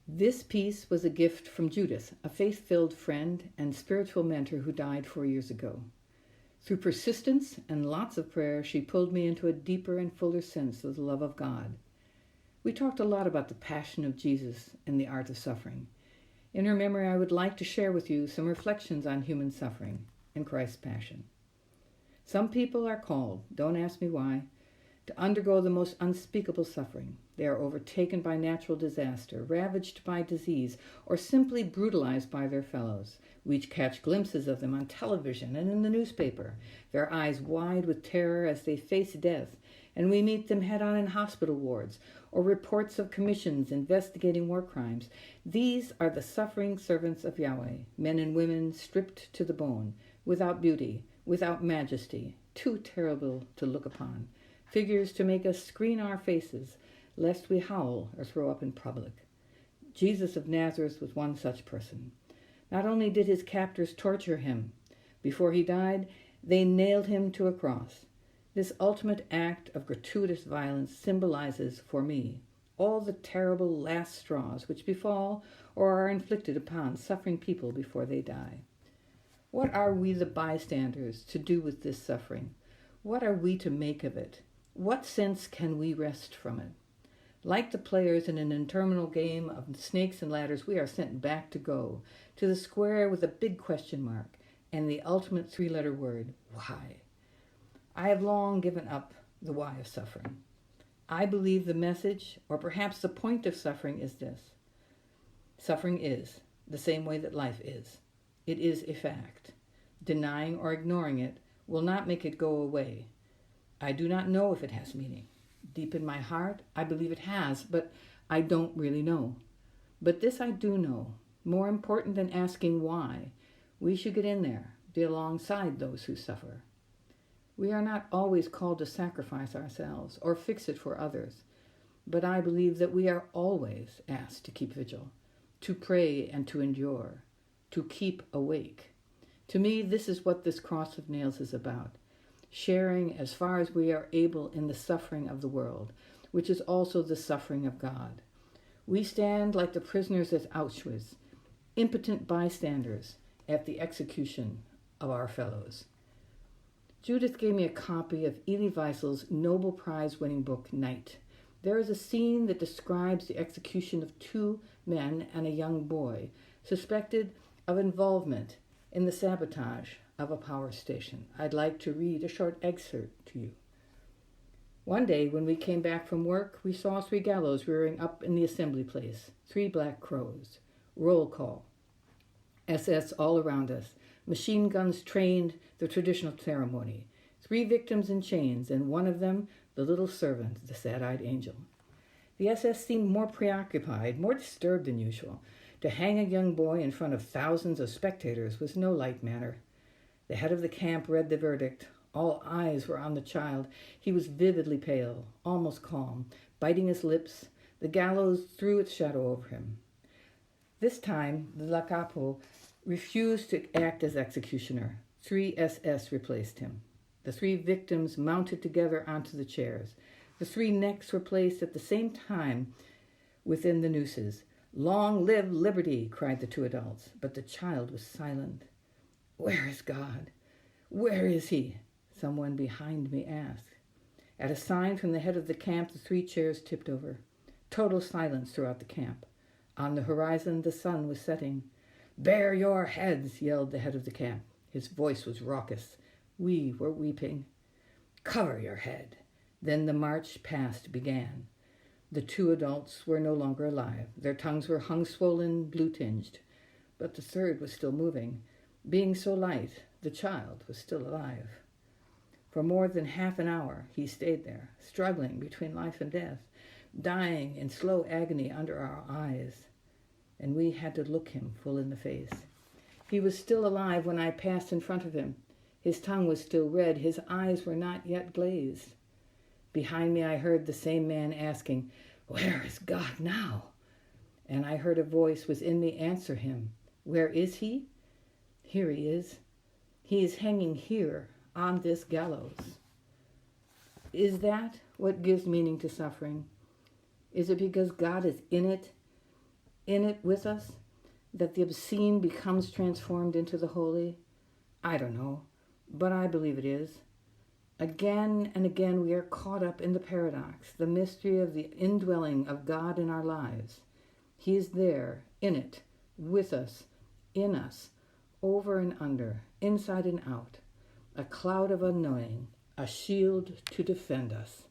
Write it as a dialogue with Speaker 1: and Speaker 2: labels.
Speaker 1: This piece was a gift from Judith, a faith-filled friend and spiritual mentor who died 4 years ago. Through persistence and lots of prayer, she pulled me into a deeper and fuller sense of the love of God. We talked a lot about the passion of Jesus and the art of suffering. In her memory, I would like to share with you some reflections on human suffering and Christ's passion. Some people are called, don't ask me why, to undergo the most unspeakable suffering. They are overtaken by natural disaster, ravaged by disease, or simply brutalized by their fellows. We catch glimpses of them on television and in the newspaper, their eyes wide with terror as they face death, and we meet them head-on in hospital wards, or reports of commissions investigating war crimes. These are the suffering servants of Yahweh, men and women stripped to the bone, without beauty, without majesty, too terrible to look upon, figures to make us screen our faces, lest we howl or throw up in public. Jesus of Nazareth was one such person. Not only did his captors torture him, before he died, they nailed him to a cross. This ultimate act of gratuitous violence symbolizes, for me, all the terrible last straws which befall or are inflicted upon suffering people before they die. What are we, the bystanders, to do with this suffering? What are we to make of it? What sense can we wrest from it? Like the players in an interminable game of snakes and ladders, we are sent back to the square with a big question mark and the ultimate three-letter word, why? I have long given up the why of suffering. I believe the message, or perhaps the point of suffering, is this. Suffering is the same way that life is. It is a fact. Denying or ignoring it will not make it go away. I do not know if it has meaning. Deep in my heart, I believe it has, but I don't really know. But this I do know. More important than asking why, we should get in there, be alongside those who suffer. We are not always called to sacrifice ourselves or fix it for others, but I believe that we are always asked to keep vigil, to pray and to endure, to keep awake. To me, this is what this cross of nails is about, sharing as far as we are able in the suffering of the world, which is also the suffering of God. We stand like the prisoners at Auschwitz, impotent bystanders at the execution of our fellows. Judith gave me a copy of Elie Wiesel's Nobel Prize-winning book, Night. There is a scene that describes the execution of 2 men and a young boy, suspected of involvement in the sabotage of a power station. I'd like to read a short excerpt to you. One day, when we came back from work, we saw 3 gallows rearing up in the assembly place, 3 black crows. Roll call. SS all around us. Machine guns trained the traditional ceremony. 3 victims in chains, and one of them, the little servant, the sad-eyed angel. The SS seemed more preoccupied, more disturbed than usual. To hang a young boy in front of thousands of spectators was no light matter. The head of the camp read the verdict. All eyes were on the child. He was vividly pale, almost calm, biting his lips. The gallows threw its shadow over him. This time, the La Capo refused to act as executioner. 3 SS replaced him. The 3 victims mounted together onto the chairs. The 3 necks were placed at the same time within the nooses. "Long live liberty," cried the 2 adults, but the child was silent. "Where is God? Where is he?" someone behind me asked. At a sign from the head of the camp, the 3 chairs tipped over. Total silence throughout the camp. On the horizon, the sun was setting. "Bare your heads," yelled the head of the camp. His voice was raucous. We were weeping. "Cover your head." Then the march past began. The 2 adults were no longer alive. Their tongues were hung-swollen, blue-tinged. But the 3rd was still moving. Being so light, the child was still alive. For more than half an hour, he stayed there, struggling between life and death, dying in slow agony under our eyes. And we had to look him full in the face. He was still alive when I passed in front of him. His tongue was still red. His eyes were not yet glazed. Behind me, I heard the same man asking, "Where is God now?" And I heard a voice within me answer him, "Where is he? Here he is. He is hanging here on this gallows." Is that what gives meaning to suffering? Is it because God is in it in it with us, that the obscene becomes transformed into the holy? I don't know, but I believe it is. Again and again we are caught up in the paradox, the mystery of the indwelling of God in our lives. He is there, in it, with us, in us, over and under, inside and out, a cloud of unknowing, a shield to defend us.